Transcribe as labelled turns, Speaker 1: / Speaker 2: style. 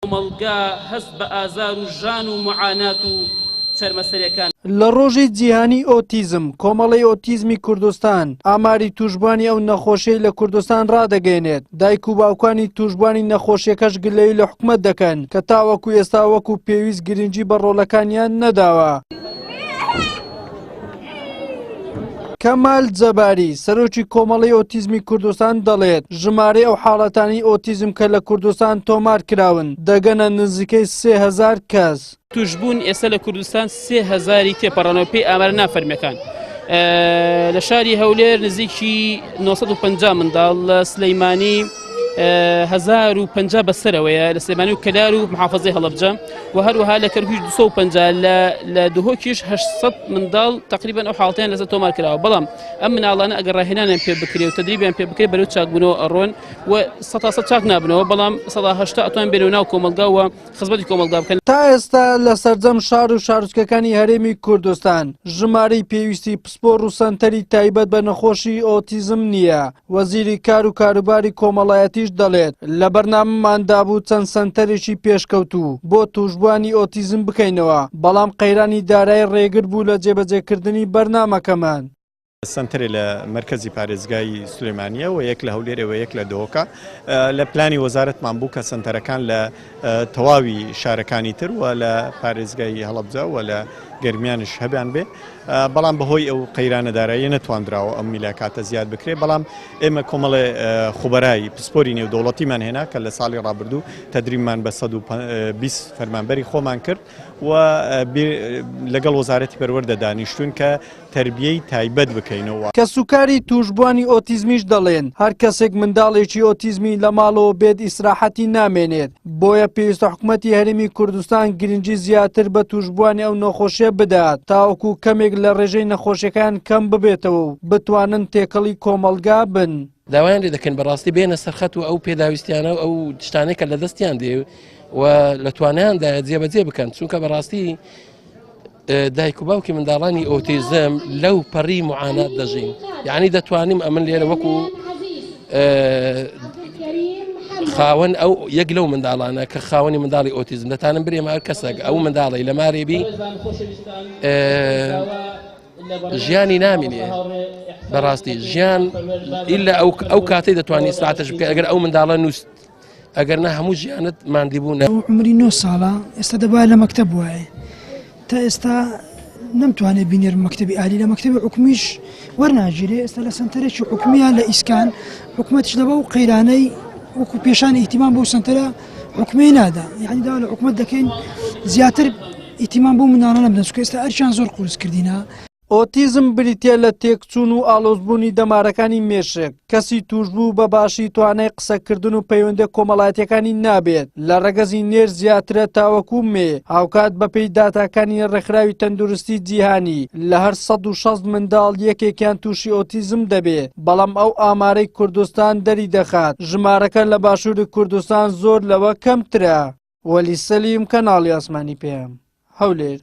Speaker 1: مەڵگا هەست بە ئازار و ژان و معانات و چەرمەسەریەکان.
Speaker 2: لە ڕۆژی جیهانی ئۆتیزم کۆمەڵی ئۆتیزمی کوردستان ئاماری توشبوانی ئەو نەخۆشیەی لە کوردستان ڕادەگەیەنێت. دایک و باوکانی توشبوانی نەخۆشیەکەش گلەیی لە حکومەت دەکەن کە تاوەکو ئێستا وەکو پێویست گرنگی بە ڕۆڵەکانیان نەداوە. کەمال جەباری سەرۆکی کۆمەڵی ئۆتیزمی کوردستان دەڵێت ژمارەی ئەو حاڵەتانی ئۆتیزم کە لە کوردستان تۆمار کراون دەگەنە نزیکەی 3000 کەس.
Speaker 1: توشبوون ئێستا لە کوردستان 3000 تێپەڕانەوە پێی ئامارە نافەرمیەکان. لە شاری هەولێر نزیکی 950 منداڵ، لە سلەیمانی 1050 بەسەرەوەیە، لە سلەیمانی و کەلار و محافەزەی هەڵەبجە و هەروەها لە کەرکووش 250 لە دهۆکیش 800 منداڵ تقریبا ئەو حاڵەتیان لەسەر تۆمار کراوە. بەڵام ئەم مناڵانە ئەگەر ڕاهێنانیان پێ بکرێ و تەدریبیان پێ بکرێ بەرەو چاکبوونەوە ئەڕۆن و 100% چاک نابنەوە، بەڵام 180 ئەتوان بێنەوە ناو کۆمەلگا و خزمەتی کۆمەلگا بکەن.
Speaker 2: تا ئێستا لە سەرجەم شار و شارۆچکەکانی هەرێمی کوردستان ژمارەی پێویستی پسپۆڕ و سەنتەری تایبەت بە نەخۆشی ئۆتیزم نییە. وەزیری کار و کاروباری کۆمەڵایەتیش دەڵێت لە بەرنامەماندا بوو چەند سەنتەرێکی پێشکەوتوو بۆ توشبوانی ئۆتیزم بکەینەوە، بەڵام قەیرانی دارایی ڕێگر بوو لە جێبەجێکردنی بەرنامەکەمان.
Speaker 3: سنتەرێ لە مرکزی پارێزگای سلێمانیە و یەک لە هەولێرە و یەک لە دۆکە لە پلانی وەزارەتمان بوو کە سنتەرەکان لە تەواوی شارەکانی تر و لە پارێزگای هەڵەبجە و لە گەرمیانش هەبیان بێ، بەڵام بەهۆی ئەو قەیرانەدارایی نەتواندراوە ئەم میلاکاتە زیاد بکرێ. بەڵام ئێمە کۆمەڵێ خوبەرایی پسپۆری نێودەوڵەتیمان هێنا کە لە ساڵی ڕابردوو تەدریبمان بە 120 فەرمانبەری خۆمان کرد و لەگەڵ وەزارەتی پەروەردە دانیشتوون کە تربیەی تایبەت بکەینەوە.
Speaker 2: کە سوکاری توشبوانی ئۆتیزمیش دەڵێن هەر کەسێک منداڵێکی ئۆتیزمی لە ماڵەوە بێت ئیسراحەتی نامێنێت، بۆیە پێویستە حکوومەتی هەرێمی کوردستان گرنگی زیاتر بە توشبوانی ئەو نەخۆشیە بدات تاوەکو کەمێک لە ڕێژەی نەخۆشیەکان کەم ببێتەوە و بتوانن تێکەڵی کۆمەلگا بن.
Speaker 4: داوایان لێ دەکەن بەڕاستی بێنە سەرخەت و ئەو پێداویستیانە و ئەو شتانەی کە لە دەستیان دێ و لە توانیاندا جێبەجێ بکەن، چونکە بەڕاستی دایک و باوکی منداڵانی ئۆتیزم لەو پەڕی معانات دەژین. یعنی دەتوانیم ئەمن لێرە وەکو خاوەن ئەو یەک لەو منداڵانە کە خاوەنی منداڵی ئۆتیزم دەتانم برێمە هەر کەسێک ئەو منداڵی لە مارێبی ژیانی نامینێ. بەڕاستی ژیان ئیلا ئەو کاتەی دەتوانانی ئیسراحەتش بکە ئەگەر ئەو منداڵە نووست، ئەگەر نە هەموو ژیانت ماندی بوونە.
Speaker 5: عمری 9 ساڵە ئێستا دەبا لە مەکتەب وایە، تا ئێستا نەمتوانێت بینێر مەکتەبی ئالی، لە مەکتەبی حکومیش وەرناگیرێ. ئێستا لە سنتەرێکی حکومیە لە ئیسکان حکومەتش لەبە و قەیرانەی وەکو پێشان ئیهتیمام بۆ سنتەرە حکومی نادا. یعنی دا لە حکومەت دەکەین زیاتر ئیهتیمام بۆ مناڵانە بدەن، چونکە ئێستا ئەرچیان زۆر قورس کردینە.
Speaker 2: ئۆتیزم بریتە لە تێکچوون و ئالۆزبوونی دەمارەکانی مێشک. کەسی توشبوو بە باشی توانای قسەکردن و پەیوەندە کۆمەڵایەتیەکانی نابێت. لە ڕەگەزی نێر زیاترە تاوەکو مێ هاوکات بەپێی داتاکانی ڕێکخراوی تەندروستی جیهانی لە هەر 160 منداڵ یەکێکیان تووشی ئۆتیزم دەبێت. بەڵام ئەو ئامارەی کوردستان دەری دەخات ژمارەکە لە باشووری کوردستان زۆر لەوە کەمترە. وەلی سەلیم، کەناڵی ئاسمانی پێم، هەولێر.